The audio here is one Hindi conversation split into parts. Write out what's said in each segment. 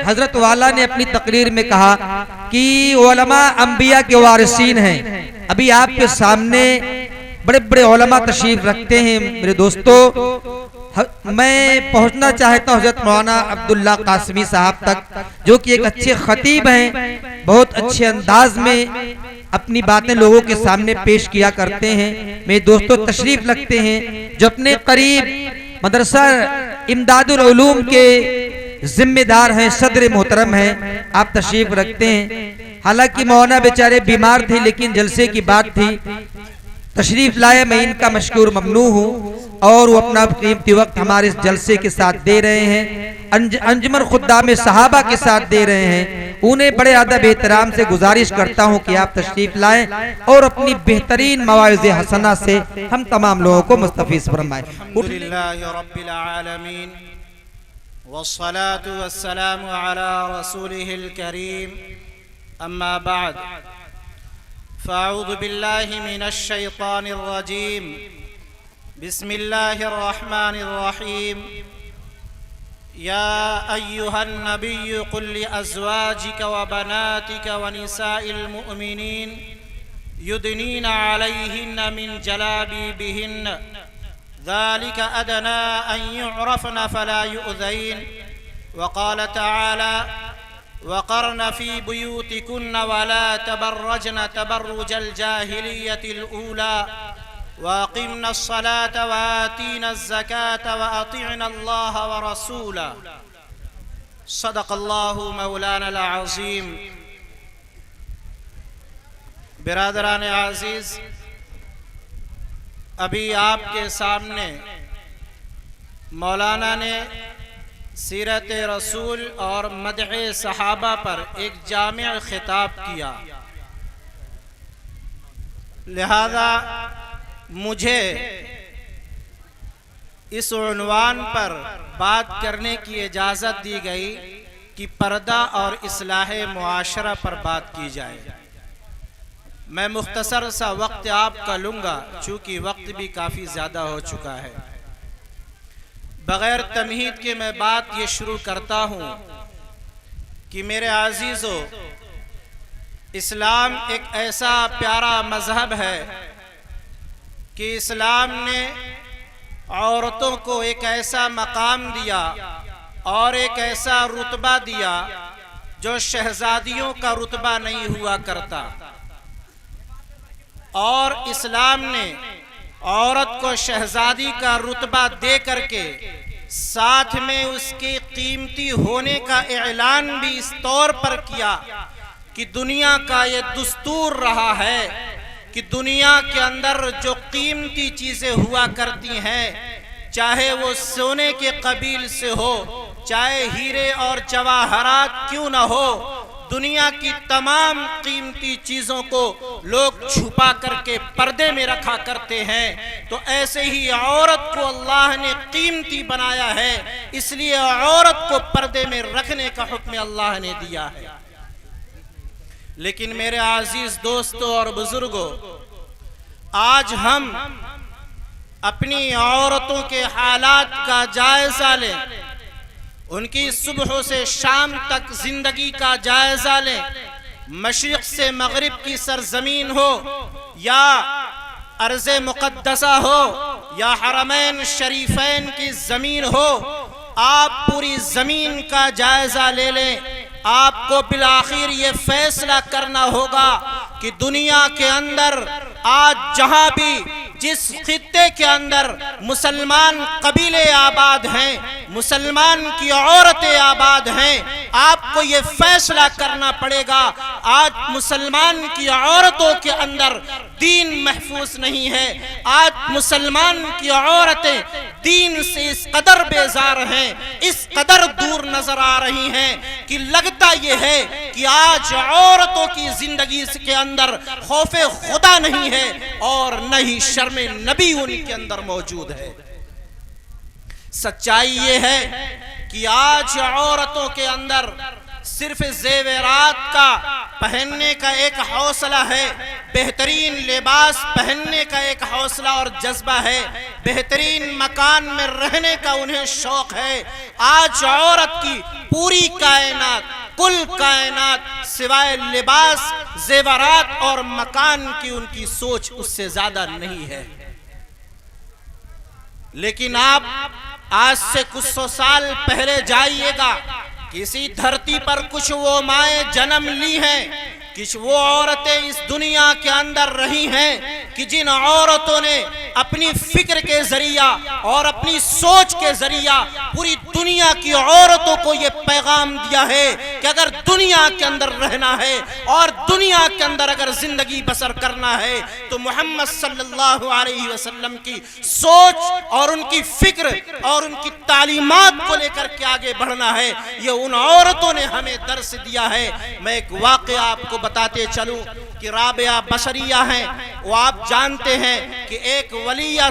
हजरत वाला ने अपनी तकरीर में कहा कि उलमा अंबिया के वारिसीन हैं। अभी आपके सामने बड़े बड़े उलमा तशरीफ रखते हैं। मेरे दोस्तों, मैं पहुंचना चाहता हूं हजरत मौलाना अब्दुल्ला कासमी साहब तक, जो कि एक अच्छे खतीब हैं, बहुत अच्छे अंदाज में अपनी बातें लोगों के सामने पेश किया करते हैं। मेरे दोस्तों तशरीफ रखते हैं, जो अपने करीब मदरसा इमदादुल उलूम के जिम्मेदार हैं, सदर मोहतरम हैं, आप तशरीफ रखते हैं। हालांकि मौलाना बेचारे बीमार थे, लेकिन जलसे की बात थी, तशरीफ लाए, मैं इनका मशकूर ममनू हूँ और वो अपना कीमती वक्त हमारे इस जलसे के साथ दे रहे हैं, अंजुमन खुद्दाम सहाबा के साथ दे रहे हैं। उन्हें बड़े अदब एहतराम से गुजारिश करता हूँ कि आप तशरीफ लाएं और अपनी बेहतरीन मवाइज़े हसना से हम तमाम लोगों को मुस्तफ़ीज़ फरमाएं। वस्सलातु वस्सलामु अला रसूलिहिल करीम, अम्मा बाद, फ़अऊज़ु बिल्लाहि मिनश शैतानिर रजीम, बिस्मिल्लाहिर रहमानिर रहीम। या अय्युहन नबिय्यु कुल लि अज़वाजिका व बनातिका व निसाइल मुअमिनीन युदनीना अलैहिन्ना मिन जलाबिबिहिन्ना ज़ालिका अदना अन युअरफ़ना फला युअज़ैन। व क़ाल तआला वक़रन फ़ी बुयूतिकुन्न वला तबर्रजन तबर्रुजल जाहिलिय्यतिल ऊला वाक़िमना अस्सलात वातीना अज़्ज़कात वअतिअना अल्लाह व रसूला। सदक़ल्लाहु मौलाना अज़ीम। बिरादरान अज़ीज़, अभी आपके सामने मौलाना ने सीरत रसूल और मदह सहाबा पर एक जामिअ खिताब किया, लिहाजा मुझे इस उन्वान पर बात करने की इजाज़त दी गई कि पर्दा और इस्लाह मुआशरा पर बात की जाए। मैं मुख्तसर सा वक्त आपका लूँगा, चूँकि वक्त भी काफ़ी ज़्यादा हो चुका है। बग़ैर तमहीद के मैं बात ये शुरू करता हूँ कि मेरे अज़ीज़ों, इस्लाम एक ऐसा प्यारा मज़हब है कि इस्लाम ने औरतों को एक ऐसा मकाम दिया और एक ऐसा रुतबा दिया जो शहजादियों का रुतबा नहीं हुआ करता। और इस्लाम ने औरत को शहजादी का रुतबा दे करके साथ में उसके कीमती होने का ऐलान भी इस तौर पर किया कि दुनिया का ये दस्तूर रहा है कि दुनिया के अंदर जो कीमती चीज़ें हुआ करती हैं, चाहे वो सोने के कबील से हो, चाहे हीरे और जवाहरात क्यों न हो, दुनिया की तमाम कीमती चीज़ों को लोग छुपा करके पर्दे में रखा करते हैं। तो ऐसे ही औरत को अल्लाह ने कीमती बनाया है, इसलिए औरत को पर्दे में रखने का हुक्म अल्लाह ने दिया है। लेकिन मेरे अजीज दोस्तों और बुजुर्गों, आज हम अपनी औरतों के हालात का जायजा लें, उनकी सुबह से शाम तक जिंदगी का जायजा लें। मशरिक से मगरिब की सरजमीन हो या अर्ज़े मुक़द्दसा हो या हरमैन शरीफैन की ज़मीन हो, आप पूरी ज़मीन का जायजा ले लें। आपको बिलाखिर ये फैसला करना होगा कि दुनिया के अंदर आज जहां भी जिस खित्ते के अंदर मुसलमान कबीले आबाद हैं, मुसलमान की औरतें आबाद हैं, आपको ये फैसला करना पड़ेगा आज मुसलमान की औरतों के अंदर दीन महफूज नहीं है। आज मुसलमान की औरतें दीन से इस कदर बेजार हैं, इस कदर दूर नजर आ रही हैं कि लगता यह है कि आज औरतों की जिंदगी के अंदर खौफे खुदा नहीं है और न ही शर्मे नबी उनके अंदर मौजूद है। सच्चाई ये है कि आज औरतों के अंदर सिर्फ ज़ेवरात का पहनने का एक हौसला है, बेहतरीन लिबास पहनने का एक हौसला और जज्बा है, बेहतरीन मकान में रहने का उन्हें शौक है। आज औरत की पूरी कायनात, कुल कायनात सिवाय लिबास, जेवरात और मकान की उनकी सोच उससे ज्यादा नहीं है। लेकिन आप आज से कुछ 100 साल पहले जाइएगा, किसी धरती पर कुछ वो माएं जन्म ली हैं, कुछ वो औरतें इस दुनिया के अंदर रही हैं कि जिन औरतों ने अपनी फिक्र के जरिया और अपनी सोच के जरिया पूरी दुनिया की औरतों को ये पैगाम दिया है कि अगर दुनिया के अंदर रहना है और दुनिया के अंदर अगर जिंदगी बसर करना है तो मोहम्मद सल्लल्लाहु अलैहि वसल्लम की सोच और उनकी फिक्र और उनकी तालीमात को लेकर के आगे बढ़ना है। ये उन औरतों ने हमें दर्स दिया है। मैं एक वाक़या आपको बताते चलूं कि राबिया बसरिया हैं, वो आप जानते हैं कि एक वलिया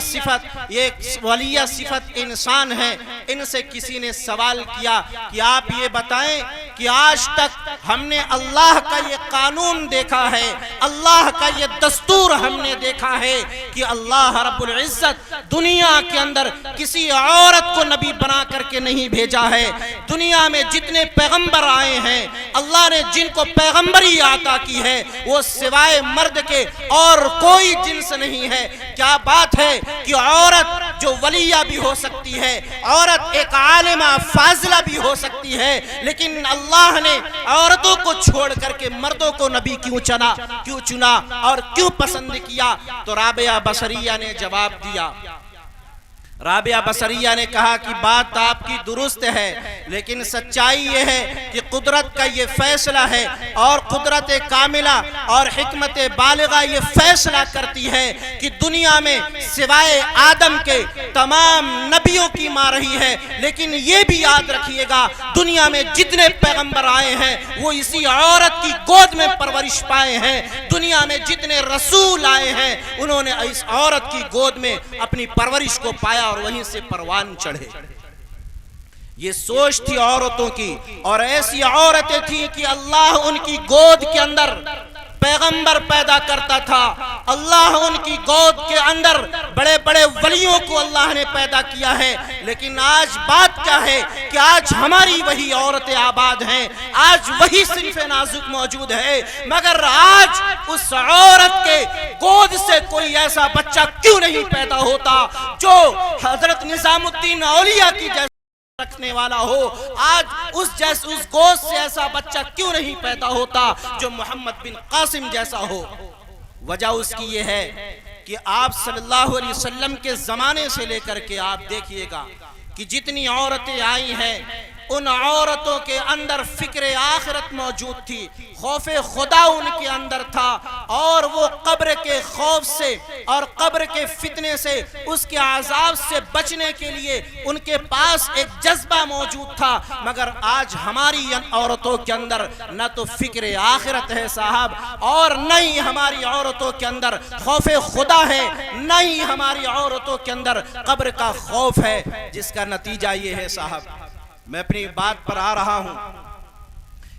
सिफत इंसान है। इनसे किसी ने सवाल किया कि आप ये बताएं कि आज तक हमने अल्लाह का ये कानून देखा है, अल्लाह का ये दस्तूर हमने देखा है कि अल्लाह रब्बुल इज्जत दुनिया के अंदर किसी औरत को नबी बना करके नहीं भेजा है। दुनिया में जितने पैगंबर आए हैं, अल्लाह ने जिनको पैगंबरी अता की है वो सिवाय मर्द के और कोई जिन्स नहीं है। क्या बात है कि औरत जो वलिया भी हो सकती है, औरत एक आलिमा फाजिला भी हो सकती है, लेकिन अल्लाह ने औरतों को छोड़ करके मर्दों को नबी क्यों चुना और क्यों पसंद किया? तो राबिया बसरिया ने जवाब दिया। राबिया बसरिया ने कहा कि बात आपकी दुरुस्त है, लेकिन सच्चाई ये है कि कुदरत का ये फैसला है और कुदरत कामिला और हिकमत बालिगा ये फैसला करती है कि दुनिया में सिवाय आदम के तमाम नबियों की मां रही है। लेकिन ये भी याद रखिएगा, दुनिया में जितने पैगंबर आए हैं वो इसी औरत की गोद में परवरिश पाए हैं। दुनिया में जितने रसूल आए हैं उन्होंने इस औरत की गोद में अपनी परवरिश को पाया और वहीं से परवान चढ़े। ये सोच थी औरतों की, और ऐसी औरतें थी कि अल्लाह उनकी गोद के अंदर पैगंबर पैदा करता था। अल्लाह उनकी गोद के अंदर बड़े बड़े वलियों को अल्लाह ने पैदा किया है। लेकिन आज बात क्या है कि आज हमारी वही औरतें आबाद हैं, आज वही सिन्फ़े नाजुक मौजूद है, मगर आज उस औरत के गोद से कोई ऐसा बच्चा क्यों नहीं पैदा होता जो हजरत निजामुद्दीन औलिया की जैसे रखने वाला हो। आज उस गोद से ऐसा बच्चा क्यों नहीं पैदा होता जो मोहम्मद बिन कासिम जैसा हो? वजह उसकी ये है कि आप सल्लल्लाहु अलैहि वसल्लम के जमाने से लेकर के आप देखिएगा कि जितनी औरतें आई हैं उन औरतों के अंदर फिक्र आखिरत मौजूद थी, खौफ खुदा उनके अंदर था, और वो कब्र के खौफ से और कब्र के फितने से, उसके आजाब से बचने के लिए उनके पास एक जज्बा मौजूद था। मगर आज हमारी औरतों के अंदर न तो फिक्र आखिरत है साहब, और न ही हमारी औरतों के अंदर खौफ खुदा है, न ही हमारी औरतों के अंदर कब्र का खौफ है। जिसका नतीजा ये है साहब, मैं अपनी बात पर आ रहा हूं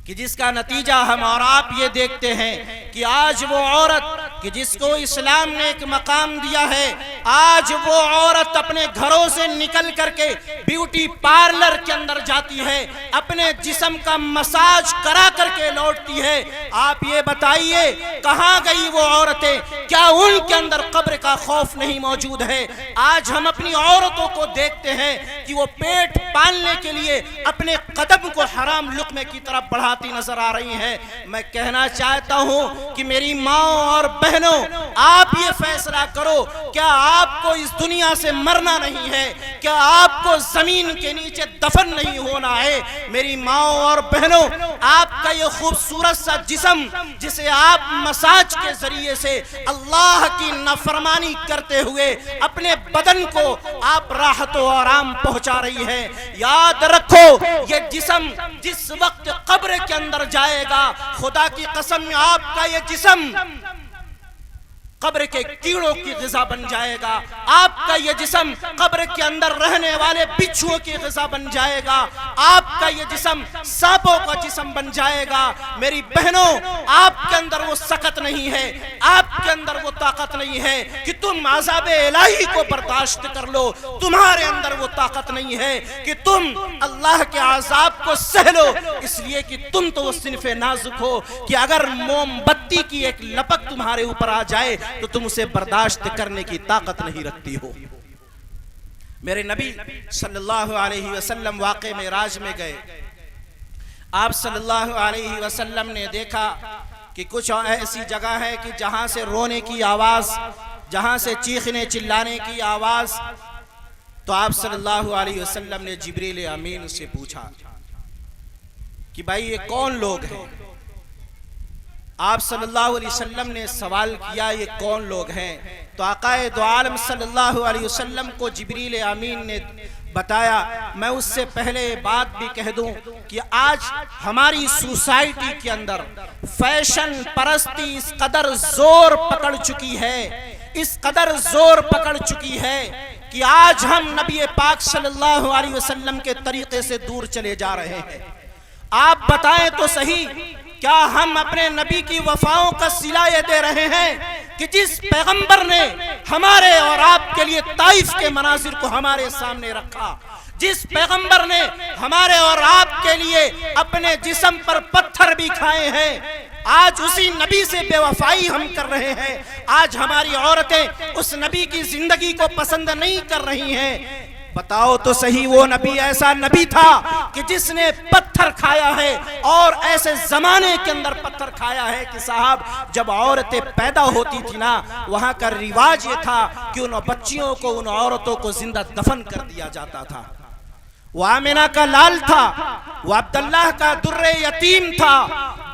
कि जिसका नतीजा हम और आप ये देखते हैं कि आज वो औरत कि जिसको इस्लाम ने एक मकाम दिया है, आज वो औरत अपने घरों से निकल करके ब्यूटी पार्लर के अंदर जाती है, अपने जिस्म का मसाज करा करके लौटती है। आप ये बताइए कहां गई वो औरतें? क्या उनके अंदर कब्र का खौफ नहीं मौजूद है? आज हम अपनी औरतों को देखते हैं कि वो पेट पालने के लिए अपने कदम को हराम लुक़मे की तरफ बढ़ाती नजर आ रही हैं। मैं कहना चाहता हूं कि मेरी माओ और बहनों, आप ये फैसला करो, क्या आपको इस दुनिया से मरना नहीं है? क्या आपको जमीन के नीचे दफन नहीं होना है? मेरी माओ और बहनों, आपका ये खूबसूरत सा जिस्म जिसे आप मसाज के जरिए से अल्लाह की नाफरमानी करते हुए अपने बदन को आप राहत और आराम पहुंचा रही है, याद रखो ये जिस्म जिस वक्त कब्र के अंदर जाएगा, खुदा की कसम आपका ये जिस्म कब्र के कीड़ों की ग़िज़ा बन जाएगा। आपका ये जिस्म कब्र के अंदर रहने वाले बिच्छुओं की ग़िज़ा बन जाएगा। आपका ये जिस्म सांपों का जिस्म बन जाएगा। मेरी बहनों, आपके अंदर वो सकत नहीं है, आपके अंदर वो ताकत नहीं है कि तुम अज़ाब इलाही को बर्दाश्त कर लो। तुम्हारे अंदर वो ताकत नहीं है कि तुम अल्लाह के अज़ाब को सह लो, इसलिए कि तुम तो वो सिनफ़े नाजुक हो कि अगर मोमबत्ती की एक लपक तुम्हारे ऊपर आ जाए तो तुम उसे बर्दाश्त करने की ताकत नहीं रखती हो। मेरे नबी सल्लल्लाहु अलैहि वसल्लम वाक़े में राज में गए। आप सल्लल्लाहु अलैहि वसल्लम ने देखा कि कुछ ऐसी जगह है कि जहां से रोने की आवाज़, जहां से चीखने चिल्लाने की आवाज़। तो आप सल्लल्लाहु अलैहि वसल्लम ने जिब्रील अमीन से पूछा कि भाई ये कौन लोग हैं। आप सल्लल्लाहु अलैहि वसल्लम ने सवाल किया ये कौन लोग हैं। तो आकाए दो आलम सल्लल्लाहु अलैहि वसल्लम को जिब्रील अमीन ने बताया। मैं उससे पहले बात भी कह दूं कि आज हमारी सोसाइटी के अंदर फैशन परस्ती इस कदर जोर पकड़ चुकी है, इस कदर जोर पकड़ चुकी है कि आज हम नबी पाक सल्लल्लाहु अलैहि वसल्लम के तरीके से दूर चले जा रहे हैं। आप बताएं तो सही, क्या हम अपने नबी की वफाओं का सिला ये दे रहे हैं कि जिस पैगंबर ने हमारे और आपके लिए ताइफ के मनाजिर को हमारे सामने रखा, जिस पैगंबर ने हमारे और आपके लिए अपने जिस्म पर पत्थर भी खाए हैं, आज उसी नबी से बेवफाई हम कर रहे हैं। आज हमारी औरतें उस नबी की जिंदगी को पसंद नहीं कर रही हैं। बताओ तो सही, वो नबी ऐसा नबी था कि जिसने पत्थर खाया है, और ऐसे जमाने के अंदर पत्थर खाया है कि साहब जब औरतें पैदा होती थी ना, वहां का रिवाज ये था कि उन बच्चियों को, उन औरतों को जिंदा दफन कर दिया जाता था। वो आमिना का लाल था, वो अब्दुल्लाह का दुर्रे यतीम था,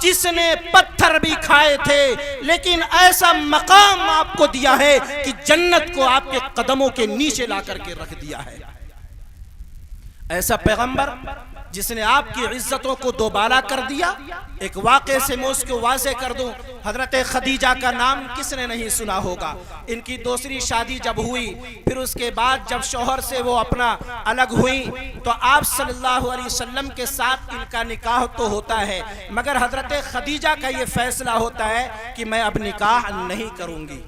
जिसने पत्थर भी खाए थे, लेकिन ऐसा मकाम आपको दिया है कि जन्नत को आपके कदमों के नीचे ला करके रख दिया है। ऐसा पैगंबर जिसने आपकी इज्जतों को दोबारा कर दिया। एक वाक़े से मैं उसको वाज़े कर दूं, हजरत खदीजा का नाम किसने नहीं सुना होगा। इनकी दूसरी शादी जब हुई, फिर उसके बाद जब शौहर से वो अपना अलग हुई, तो आप सल्लल्लाहु अलैहि वसल्लम के साथ इनका निकाह तो होता है, मगर हजरत खदीजा का ये फैसला होता है कि मैं अब निकाह नहीं करूंगी।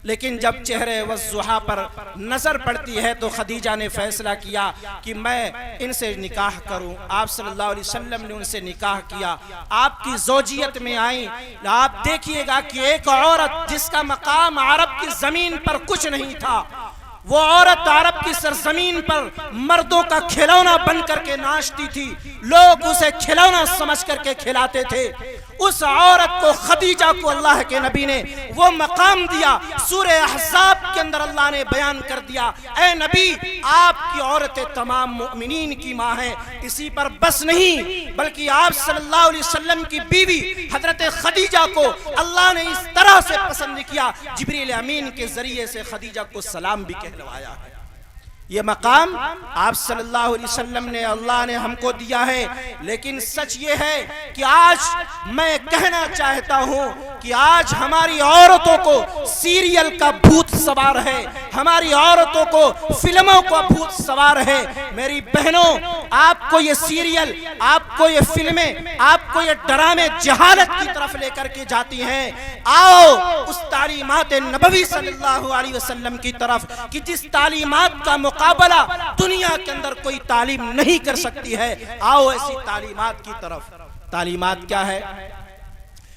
लेकिन जब चेहरे वज़ुहा पर नजर पड़ती है तो खदीजा ने फैसला किया कि मैं इनसे निकाह करूं। आप सल्लल्लाहु अलैहि वसल्लम ने उनसे निकाह किया, आपकी ज़ौजियत में आई। आप देखिएगा कि एक औरत जिसका मकाम अरब की जमीन पर कुछ नहीं था, वो औरत अरब की सरजमीन पर मर्दों का खिलौना बन करके नाचती थी, लोग उसे खिलौना समझ करके खिलाते थे। उस औरत को, खदीजा को, अल्लाह के नबी ने वो मकाम दिया। सूरह अहज़ाब के अंदर अल्लाह ने बयान कर दिया, ए नबी, आपकी औरतें तमाम मुमिनीन की माँ है। इसी पर बस नहीं, बल्कि आप सल्लल्लाहु अलैहि वसल्लम की बीवी हजरत खदीजा को अल्लाह ने इस तरह से पसंद किया, जिब्रील अमीन के जरिए से खदीजा को सलाम भी कहलवाया है। ये मकाम आप सल्लल्लाहु अलैहि वसल्लम ने, अल्लाह ने हमको दिया है। लेकिन सच ये है कि आज मैं कहना चाहता हूँ कि आज हमारी औरतों को सीरियल का भूत सवार है, हमारी औरतों को फिल्मों का भूत सवार है। मेरी बहनों, आपको ये सीरियल, आपको ये फिल्में, आपको ये ड्रामे जहालत की तरफ लेकर के जाती हैं। आओ उस तालीमात नबवी सल्लल्लाहु अलैहि वसल्लम की तरफ कि जिस तालीमात का मुकाबला दुनिया के अंदर कोई तालीम नहीं कर सकती है। आओ ऐसी तालीमात की तरफ। तालीमात क्या है?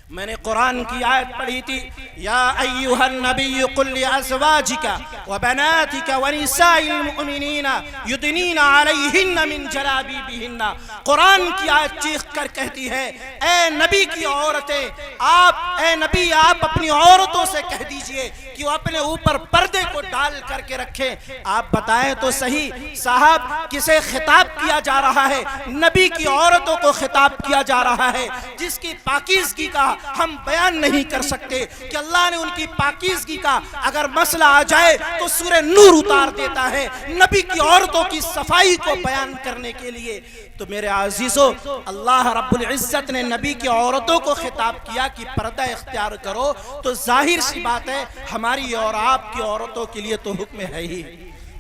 मैंने कुरान की आयत पढ़ी थी, या अय्युहन नबी कुल लिअज़वाजिका व बनातिका व निसाइल मुमिनीना युदनीना अलैहिन्ना मिन जलाबिबिहिन्ना। कुरान की आयत चीख कर कहती है, ए नबी की औरतें, आप, ए नबी, आप अपनी औरतों से कह दीजिए कि वो अपने ऊपर पर्दे को डाल करके रखें। आप बताएं तो सही साहब, किसे खिताब किया जा रहा है? नबी की औरतों को खिताब किया जा रहा है, जिसकी पाकीज़गी का हम बयान नहीं कर सकते कि अल्लाह ने उनकी पाकीज़गी का अगर मसला आ जाए तो सूरह नूर उतार देता है नबी की औरतों की सफाई को बयान करने के लिए। तो मेरे अजीजों, अल्लाह रब्बुल इज्जत ने नबी की औरतों को खिताब किया कि पर्दा इख्तियार करो, तो जाहिर सी बात है हमारी और आपकी औरतों के लिए तो हुक्म है ही।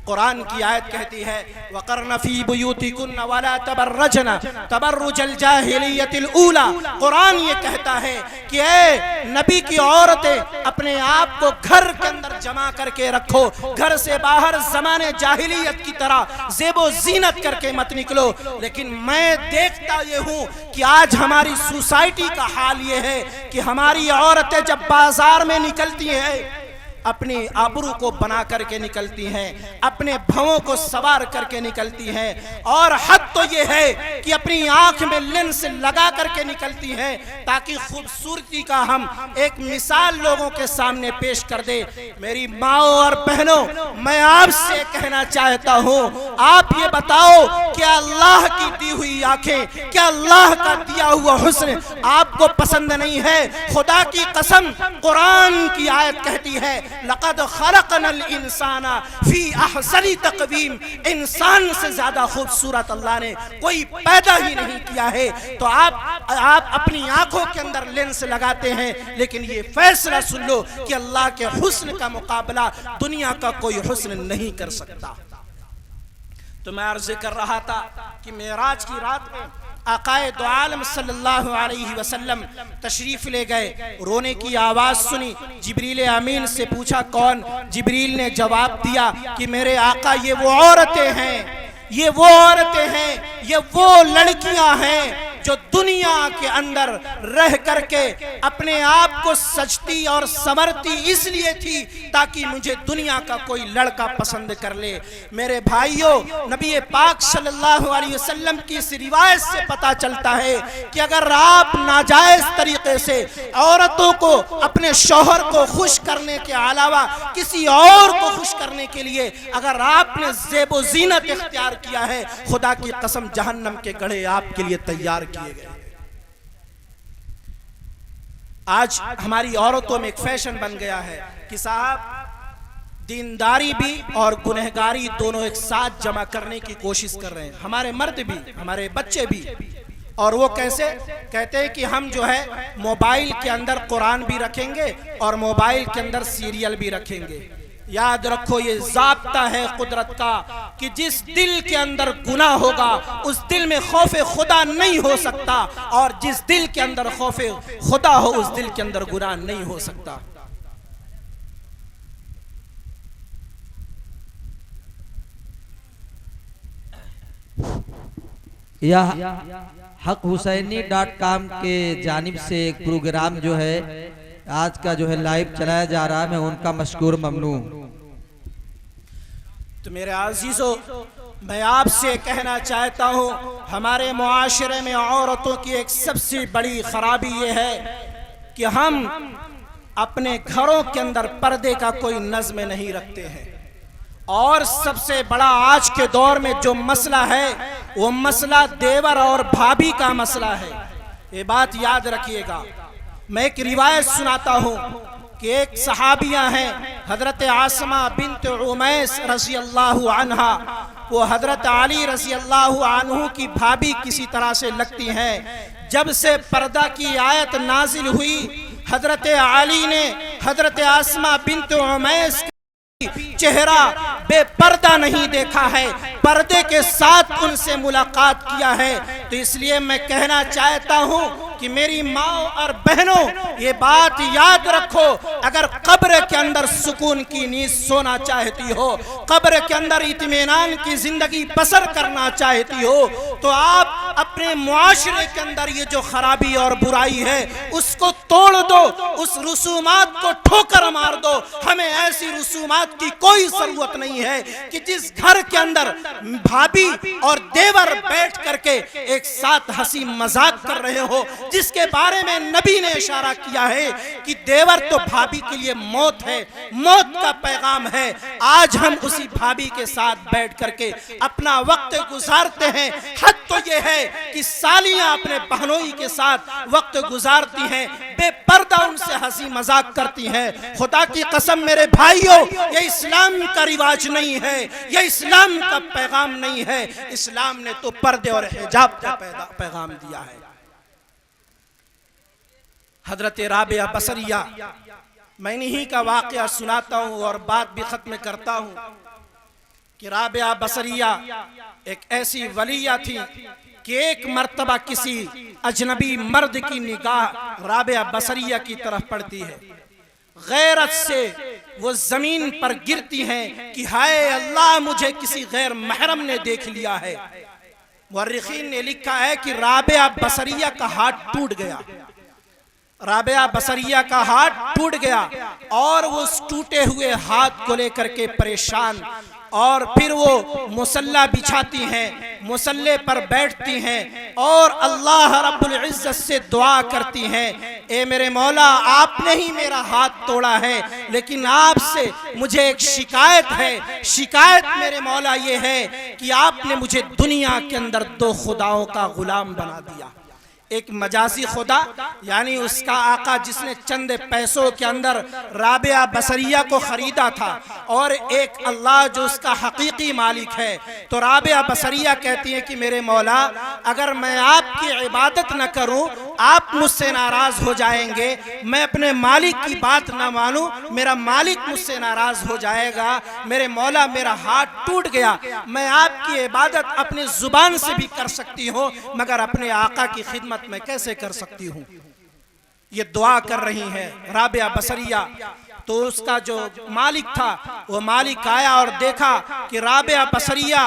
कुरान की आयत कहती है वक़र्न फ़ी बुयूतिकुन्न वला तबर्रजना तबर्रुजल जाहिलियतिल ऊला। कुरान ये कहता है कि ए नबी की औरतें अपने आप को घर के अंदर जमा करके रखो, घर से बाहर ज़माने जाहिलियत की तरह ज़ेबो ज़ीनत करके मत निकलो। लेकिन मैं देखता ये हूँ कि आज हमारी सोसाइटी का हाल ये है कि हमारी औरतें जब बाजार में निकलती हैं अपनी आबरू को बना करके निकलती हैं, अपने भवों को सवार करके निकलती हैं, और हद तो ये है कि अपनी आंख में लेंस लगा करके निकलती हैं ताकि खूबसूरती का हम एक मिसाल लोगों के सामने पेश कर दे। मेरी माओ और बहनों, मैं आपसे कहना चाहता हूँ, आप ये बताओ क्या अल्लाह की दी हुई आंखें, क्या अल्लाह का दिया हुआ हुस्न आपको पसंद नहीं है? खुदा की कसम, कुरान की आयत कहती है लक़द ख़लक़नल इंसाना फ़ी अहसनी तक़वीम। इंसान से ज्यादा खूबसूरत अल्लाह ने कोई पैदा ही नहीं किया है। तो आप अपनी आंखों के अंदर लेंस लगाते हैं, लेकिन ये फैसला सुन लो कि अल्लाह के हुस्न का मुकाबला दुनिया का कोई हुस्न नहीं कर सकता। तो मैं अर्ज़ कर रहा था कि मेराज की रात में आकाए दो आलम सल्लल्लाहु अलैहि वसल्लम तशरीफ ले गए। रोने की आवाज सुनी, जिब्रील अमीन से पूछा कौन? जिब्रील ने जवाब दिया कि मेरे आका, ये वो औरतें हैं, ये वो औरतें हैं, ये वो लड़कियां हैं जो दुनिया के अंदर रह करके अपने आप को सजती और संवरती इसलिए थी ताकि मुझे दुनिया का कोई लड़का पसंद कर ले। मेरे भाइयों, नबी पाक सल्लल्लाहु अलैहि वसल्लम की इस रिवायत से पता चलता है कि अगर आप नाजायज तरीके से औरतों को, अपने शौहर को खुश करने के अलावा किसी और को खुश करने के लिए अगर आपने ज़ेबो ज़ीनत इख्तियार किया है, खुदा की कसम जहन्नम के गड्ढे आपके लिए तैयार किए गए। आज हमारी औरतों में एक फैशन बन गया है कि साहब दीनदारी भी और गुनहगारी दोनों एक साथ जमा करने की कोशिश कर रहे हैं, हमारे मर्द भी, हमारे बच्चे भी। और वो कैसे? कहते हैं कि हम जो है मोबाइल के अंदर कुरान भी रखेंगे और मोबाइल के अंदर सीरियल भी रखेंगे। याद रखो, ये ज़ाब्ता है कुदरत का कि जिस दिल के अंदर गुनाह होगा उस दिल में खौफे खुदा नहीं हो सकता, और जिस दिल के अंदर खौफे खुदा हो उस दिल के अंदर गुनाह नहीं हो सकता। यह HaqHussaini.com के जानिब से एक प्रोग्राम जो है आज का जो है लाइव चलाया जा रहा है, मैं उनका मशकूर ममनून। तो मेरे अजीजों, मैं आपसे कहना चाहता हूँ, हमारे मुआशरे में औरतों की एक सबसे बड़ी खराबी ये है कि हम अपने घरों के अंदर पर्दे का कोई नज़्म नहीं रखते हैं। और सबसे बड़ा आज के दौर में जो मसला है वो मसला देवर और भाभी का मसला है। ये बात याद रखिएगा। मैं एक रिवायत सुनाता हूँ कि एक सहाबिया हैं हजरत आसमा बिन्त उमैस रज़ी अल्लाहु अन्हा, वो हजरत अली रज़ी अल्लाहु अन्हु की भाभी किसी तरह से लगती हैं। जब से पर्दा की आयत नाजिल हुई, हजरत अली ने हजरत आसमा बिन्त उमैस चेहरा बेपर्दा नहीं देखा है, पर्दे के साथ उनसे मुलाकात किया है। तो इसलिए मैं कहना चाहता हूँ कि मेरी माँ और बहनों, ये बात याद रखो, अगर कब्र के अंदर सुकून की नींद सोना चाहती हो, कब्र के अंदर इत्मीनान की जिंदगी बसर करना चाहती हो, तो आप अपने मुआशरे के अंदर ये जो खराबी और बुराई है उसको तोड़ दो, उस रसूमात को ठोकर मार दो। हमें ऐसी रसूमात की कोई जरूरत नहीं है कि जिस घर के अंदर भाभी और देवर बैठ करके एक साथ हंसी मजाक कर रहे हो, जिसके बारे में नबी ने इशारा किया है कि देवर तो भाभी के लिए मौत है, मौत का पैगाम है। आज हम उसी भाभी के साथ बैठ करके अपना वक्त गुजारते हैं। हद तो ये है कि सालियां अपने बहनोई के साथ वक्त गुजारती हैं, बेपर्दा उनसे हंसी मजाक करती हैं। खुदा की कसम मेरे भाइयों, ये इस्लाम का रिवाज नहीं है, ये इस्लाम का पैगाम नहीं है। इस्लाम ने तो पर्दे और हिजाब का पैगाम दिया है। हजरत राबिया बसरिया, मैं इन्हीं का वाकया सुनाता हूँ और बात भी खत्म करता हूँ कि राबिया बसरिया एक ऐसी वलिया थी कि एक मर्तबा किसी अजनबी मर्द की निगाह राबिया बसरिया की तरफ पड़ती है। गैरत से वो जमीन पर गिरती हैं कि हाय अल्लाह, मुझे किसी गैर महरम ने देख लिया है। मुअर्रिखीन ने लिखा है कि राबिया बसरिया का हाथ टूट गया। राबिया बसरिया का हाथ टूट गया और वो उस टूटे हुए हाथ को लेकर के परेशान, और फिर वो मुसल्ला बिछाती हैं, मुसल्ले पर बैठती हैं और अल्लाह रब्बुल इज्जत से दुआ करती हैं, ए मेरे मौला, आपने ही मेरा हाथ तोड़ा है, लेकिन आपसे मुझे एक शिकायत है। शिकायत मेरे मौला ये है कि आपने मुझे दुनिया के अंदर दो खुदाओं का गुलाम बना दिया। एक मजाजी खुदा यानी उसका आका जिसने चंद पैसों के अंदर राबिया बसरिया को खरीदा था, और एक अल्लाह जो उसका हकीकी मालिक है। तो राबिया बसरिया कहती है कि मेरे मौला, अगर मैं आपकी इबादत न करूं, आप मुझसे नाराज हो जाएंगे, मैं अपने मालिक की बात न मानूं, मेरा मालिक मुझसे नाराज हो जाएगा। मेरे मौला, मेरा हाथ टूट गया, मैं आपकी इबादत अपनी जुबान से भी कर सकती हूँ, मगर अपने आका की खिदमत मैं कैसे कर सकती हूं। ये दुआ कर रही है राबिया बसरिया। तो उसका जो मालिक था, वो मालिक आया और देखा कि राबिया बसरिया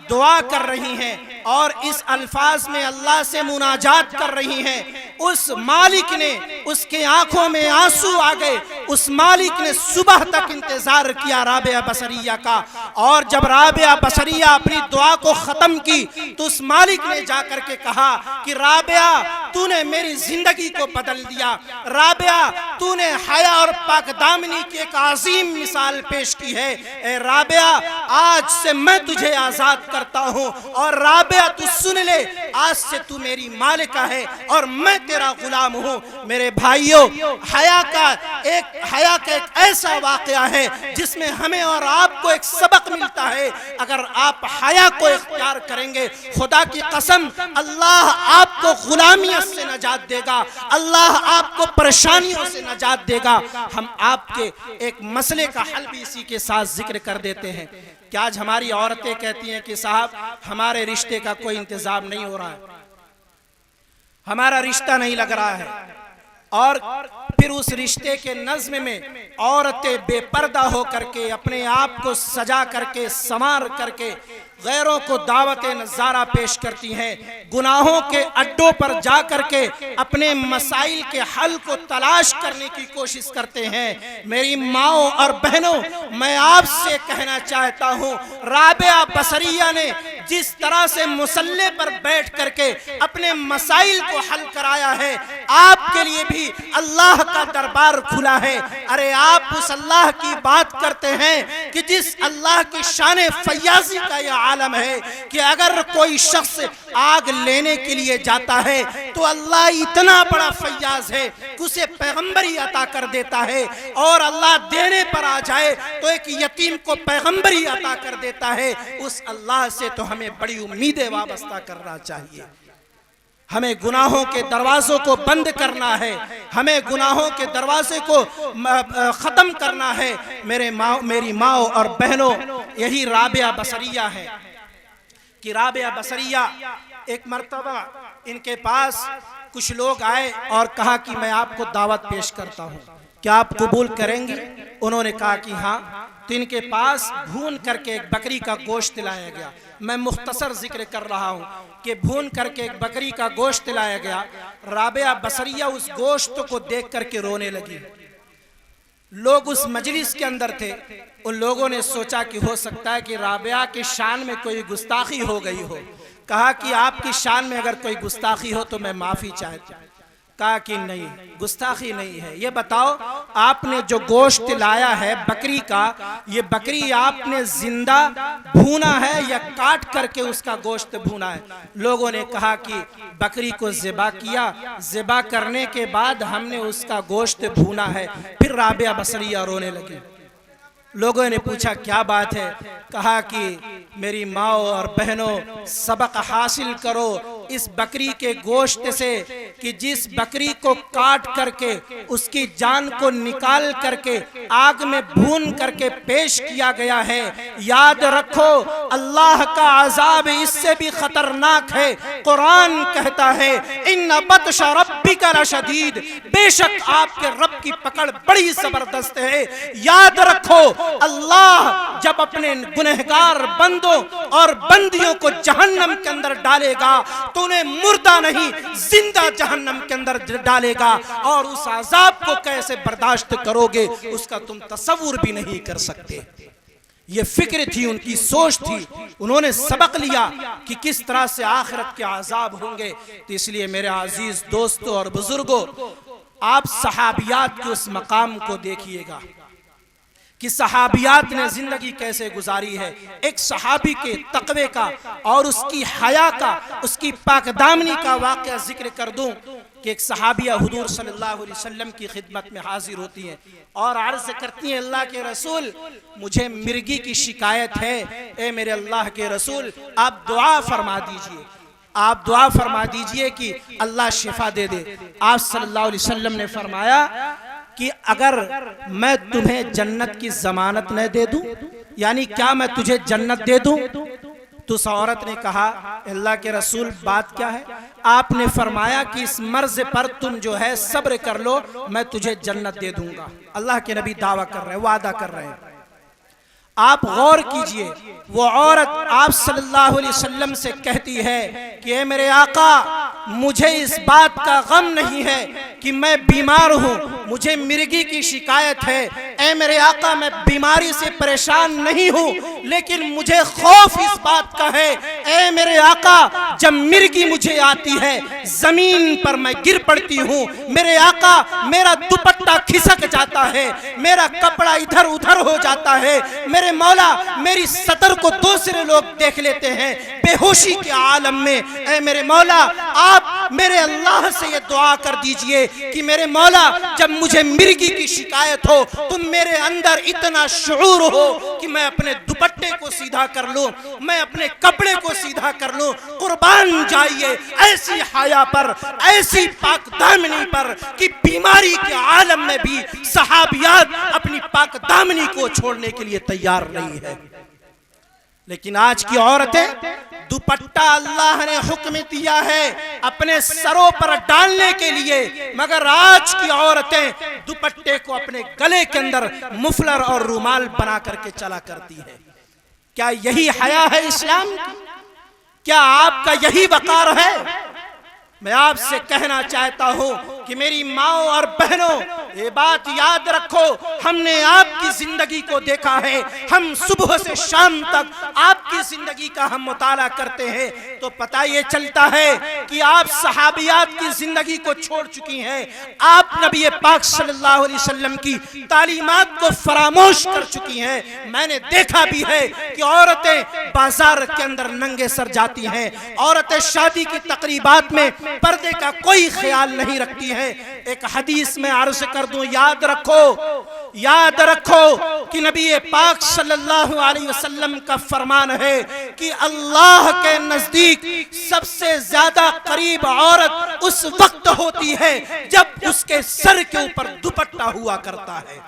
दुआ कर रही हैं और इस अल्फाज में अल्लाह से मुनाजात कर रही हैं। उस मालिक ने, उसके आंखों में आंसू आ गए। उस मालिक ने सुबह तक इंतजार किया राबिया बसरिया का, और जब राबिया बसरिया अपनी दुआ को खत्म की तो उस मालिक ने जाकर के कहा कि राबिया, तूने मेरी जिंदगी को बदल दिया। राबिया, तूने हया और पाकदामनी की एक अजीम मिसाल पेश की है। ए राबिया, आज से मैं तुझे आजाद करता हूं, और राबिया तू सुन ले, आज से तू मेरी मालिका है और मैं तेरा गुलाम हूं। मेरे भाइयों, हया का एक ऐसा वाकया है जिसमें हमें और आपको एक सबक मिलता है। अगर आप हया को इख्तियार करेंगे, खुदा की कसम, अल्लाह आपको गुलामियत से नजात देगा, अल्लाह आपको परेशानियों से नजात देगा। हम आपके एक मसले का हल भी इसी के साथ जिक्र कर देते हैं कि आज हमारी औरतें कहती हैं कि साहब, हमारे रिश्ते का कोई इंतजाम नहीं हो रहा है, हमारा रिश्ता नहीं लग रहा है, और फिर उस रिश्ते के नज़्म में औरतें बेपर्दा होकर के अपने आप को सजा करके, संवार करके गैरों को दावत नज़ारा पेश करती हैं। गुनाहों के अड्डों पर जा करके अपने मसाइल के हल को तलाश करने की कोशिश करते हैं। मेरी माओ और बहनों, मैं आपसे कहना चाहता हूँ, राबिया बसरिया ने जिस तरह से मुसल्ले पर बैठ करके अपने मसाइल को हल कराया है, आपके लिए भी अल्लाह का दरबार खुला है। अरे आप उस अल्लाह की बात करते हैं कि जिस अल्लाह की शान फयाजी का यह आलम है कि अगर कोई शख्स आग लेने के लिए जाता है तो अल्लाह इतना बड़ा फयाज है कि उसे पैगंबरी अता कर देता है, और अल्लाह देने पर आ जाए तो एक यतीम को पैगंबरी अता कर देता है। उस अल्लाह से तो हमें बड़ी उम्मीदें वाबस्ता करना चाहिए। हमें गुनाहों के दरवाजों को बंद करना है, हमें गुनाहों के दरवाजे को खत्म करना है। मेरी माओ और बहनों, यही राबिया बसरिया है कि राबिया बसरिया एक मर्तबा इनके पास कुछ लोग आए और कहा कि मैं आपको दावत पेश करता हूँ, क्या आप कबूल करेंगे? उन्होंने कहा कि हाँ। तो इनके पास भून करके एक बकरी का गोश्त लाया गया। मैं मुख्तसर जिक्र कर रहा हूँ कि भून करके एक बकरी का गोश्त लाया गया। राबिया बसरिया उस गोश्त को देख करके रोने लगी। लोग उस मजलिस के अंदर थे, उन लोगों ने सोचा कि हो सकता है कि राबिया की शान में कोई गुस्ताखी हो गई हो। कहा कि आपकी शान में अगर कोई गुस्ताखी हो तो मैं माफ़ी चाहता हूँ। कहा कि नहीं, गुस्ताखी नहीं है। ये बताओ, आपने जो गोश्त लाया है बकरी का, ये बकरी आपने जिंदा भूना है या काट करके उसका गोश्त भूना है? लोगों ने कहा कि बकरी को ज़िबा किया, ज़िबा करने के बाद हमने उसका गोश्त भूना है। फिर राबिया बसरिया रोने लगी। लोगों ने पूछा क्या बात है? कहा कि मेरी माओ और बहनों, सबक हासिल करो इस बकरी के गोश्त से कि जिस बकरी को काट करके उसकी जान को निकाल करके आग में भून करके पेश किया गया है, याद रखो अल्लाह का अजाब इससे भी खतरनाक है। कुरान कहता है इन्ना बत्श रब्बिका लशदीद, बेशक आपके रब की पकड़ बड़ी जबरदस्त है। याद रखो अल्लाह जब अपने गुनहगार बंदों और बंदियों को जहन्नम के अंदर डालेगा तो उन्हें मुर्दा नहीं जिंदा जहन्नम के अंदर डालेगा, और उस अजाब को कैसे बर्दाश्त करोगे उसका तुम तसव्वुर भी नहीं कर सकते। ये फिक्र थी, उनकी सोच थी, उन्होंने सबक लिया कि किस तरह से आखिरत के अजाब होंगे। तो इसलिए मेरे अजीज दोस्तों और बुजुर्गों, आप सहाबियात के उस मकाम को देखिएगा कि सहाबियात ने जिंदगी कैसे गुजारी है। एक सहाबी के तकवे का और उसकी हया का, उसकी पाकदामनी का वाक़या जिक्र कर दूं कि एक सहाबिया हुजूर सल्लल्लाहु अलैहि वसल्लम की खिदमत में हाजिर होती हैं और अर्ज करती हैं, अल्लाह के रसूल मुझे मिर्गी की शिकायत है, ए मेरे अल्लाह के रसूल आप दुआ फरमा दीजिए, आप दुआ फरमा दीजिए कि अल्लाह शिफा दे दे। आप सल्लल्लाहु अलैहि वसल्लम ने फरमाया कि अगर मैं तुम्हें जन्नत की जमानत न दे दूं, यानी क्या मैं तुझे जन्नत दे दूं? तो उस औरत ने कहा, अल्लाह के रसूल बात क्या है? आपने फरमाया कि इस मर्ज पर तुम जो है सब्र कर लो, मैं तुझे जन्नत दे दूंगा। अल्लाह के नबी दावा कर रहे हैं, वादा कर रहे हैं। आप गौर कीजिए, वो औरत आप सल्लल्लाहु अलैहि वसल्लम से कहती है कि ए मेरे आका, मुझे इस बात का गम नहीं है कि मैं बीमार हूँ, मुझे मिर्गी की शिकायत है। ए मेरे आका, मैं बीमारी से परेशान नहीं हूँ, लेकिन मुझे खौफ इस बात का है, ए मेरे आका, जब मिर्गी मुझे आती है जमीन पर मैं गिर पड़ती हूँ, मेरे आका मेरा दुपट्टा खिसक जाता है, मेरा कपड़ा इधर उधर हो जाता है, मेरे मौला मेरी सतर को दूसरे लोग देख लेते हैं बेहोशी के आलम में। ऐ मेरे मौला, आप मेरे अल्लाह से ये दुआ कर दीजिए कि मेरे मौला जब मुझे मिर्गी की शिकायत हो, तुम मेरे अंदर इतना शऊर हो कि मैं अपने दुपट्टे को सीधा कर लूं, मैं अपने कपड़े को सीधा कर लूं। कुर्बान जाइए ऐसी हया पर, ऐसी पाकदामनी पर कि बीमारी के आलम में भी सहाबियात अपनी पाकदामनी को छोड़ने के लिए तैयार नहीं है। लेकिन आज की औरतें, दुपट्टा अल्लाह ने हुक्म दिया है अपने सरों पर डालने के लिए, मगर आज की औरतें दुपट्टे को अपने गले के अंदर मुफलर और रुमाल बना करके चला करती है। क्या यही हया है इस्लाम की? क्या आपका यही वकार है? मैं आपसे कहना चाहता हूं कि मेरी माओ और बहनों, ये बात याद रखो, हमने आपकी जिंदगी को देखा है, हम सुबह से शाम तक आपकी जिंदगी का हम मुताला करते हैं, तो पता ये चलता है कि आप सहाबियात की जिंदगी को छोड़ चुकी हैं। आप नबी पाक सल्लल्लाहु अलैहि वसल्लम की तालीमात को फरामोश कर चुकी हैं। मैंने देखा भी है कि औरतें बाजार के अंदर नंगे सर जाती हैं, औरतें शादी की तकरीबात में पर्दे का कोई ख्याल नहीं रखती है। एक हदीस में अर्ज कर दूं, याद रखो कि नबी पाक सल्लल्लाहु अलैहि वसल्लम का फरमान है कि अल्लाह के नजदीक सबसे ज्यादा करीब औरत उस वक्त होती है जब उसके सर के ऊपर दुपट्टा हुआ करता है,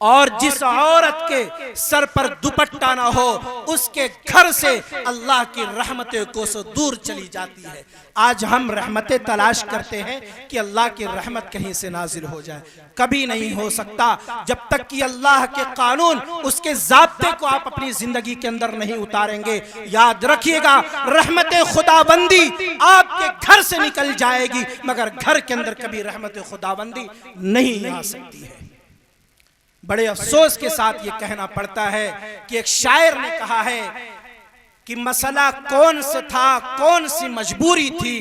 और जिस औरत के सर पर दुपट्टा ना हो उसके घर से अल्लाह की रहमतें को सो दूर चली जाती है। आज हम रहमतें तलाश करते हैं कि अल्लाह की रहमत कहीं से नाजिल हो जाए, कभी नहीं हो सकता जब तक कि अल्लाह के कानून, उसके ज़ाब्ते को आप अपनी जिंदगी के अंदर नहीं उतारेंगे। याद रखिएगा, रहमतें खुदाबंदी आपके घर से निकल जाएगी, मगर घर के अंदर कभी रहमतें खुदाबंदी नहीं आ सकती है। बड़े अफसोस के साथ ये कहना पड़ता है कि एक शायर ने कहा है कि मसला कौन सा था, कौन सी मजबूरी थी,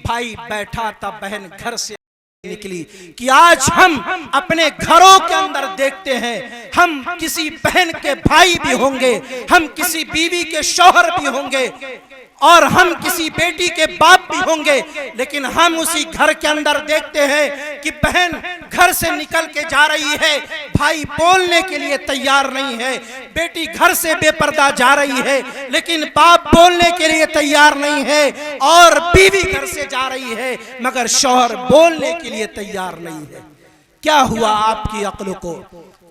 भाई बैठा था, बहन घर से निकली। कि आज हम अपने घरों के अंदर देखते हैं, हम किसी बहन के भाई भी होंगे, हम किसी बीवी के शौहर भी होंगे और हम किसी बेटी के बाप भी होंगे, लेकिन हम उसी घर के अंदर देखते हैं कि बहन घर से निकल के जा रही है, भाई बोलने के लिए तैयार नहीं है, बेटी घर से बेपर्दा जा रही है लेकिन बाप बोलने के लिए तैयार नहीं है, और बीवी घर से जा रही है मगर शौहर बोलने के लिए तैयार नहीं है। क्या हुआ आपकी अक्ल को,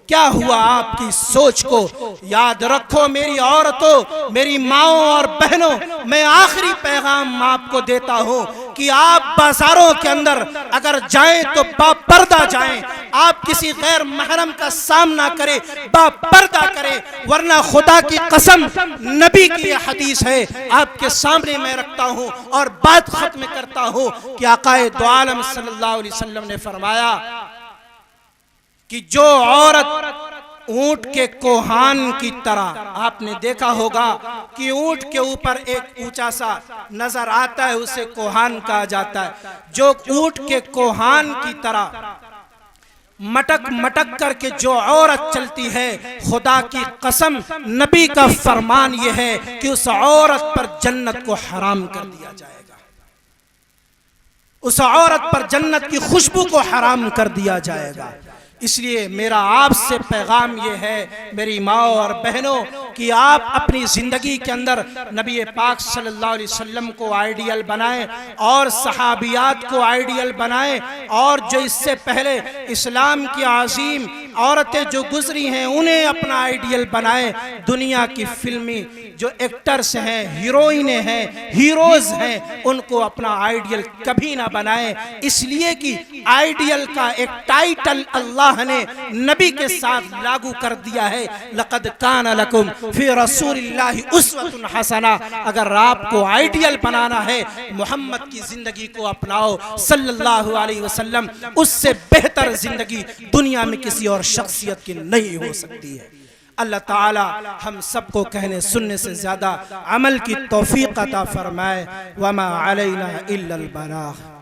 क्या हुआ आपकी सोच को? याद रखो मेरी औरतों, मेरी माओं और बहनों, मैं आखिरी पैगाम आपको देता हूं कि आप बाजारों के अंदर अगर जाएं तो बापर्दा जाएं, आप किसी गैर महरम का सामना करें, बापर्दा करें, वरना खुदा की कसम नबी की यह हदीस है आपके सामने मैं रखता हूं और बात खत्म करता हूं कि आकाए दो आलम सल्लल्लाहु अलैहि वसल्लम ने फरमाया कि जो औरत ऊंट के कोहान की तरह, आपने देखा होगा कि ऊंट के ऊपर एक ऊंचा सा नजर आता है उसे कोहान कहा जाता है, जो ऊंट के कोहान की तरह मटक मटक करके जो औरत चलती है, खुदा की कसम नबी का फरमान यह है कि उस औरत पर जन्नत को हराम कर दिया जाएगा, उस औरत पर जन्नत की खुशबू को हराम कर दिया जाएगा। इसलिए मेरा आपसे पैगाम यह है मेरी माओ और बहनों कि आप अपनी जिंदगी के अंदर नबी पाक सल्लल्लाहु अलैहि वसल्लम को आइडियल बनाएं और सहाबियात को आइडियल बनाएं, और जो इससे पहले इस्लाम की आज़ीम औरतें जो गुजरी हैं उन्हें अपना आइडियल बनाएं। दुनिया की फिल्मी जो एक्टर्स हैं, हीरोइनें हैं, हीरोज हैं, उनको अपना आइडियल कभी ना बनाएं, इसलिए कि आइडियल का एक टाइटल अल्लाह ने नबी के साथ लागू कर दिया है, लक़द कान लकुम फी रसूलिल्लाहि उस्वतुन हसना। अगर आपको आइडियल बनाना है, मोहम्मद की जिंदगी को अपनाओ सल्लल्लाहु अलैहि वसल्लम, उससे बेहतर जिंदगी दुनिया में किसी और शख्सियत की नहीं हो सकती है। अल्लाह ताला हम सबको कहने सुनने से ज्यादा अमल की तौफीक अता फरमाए। वमा अलैना इल्लल बलाग।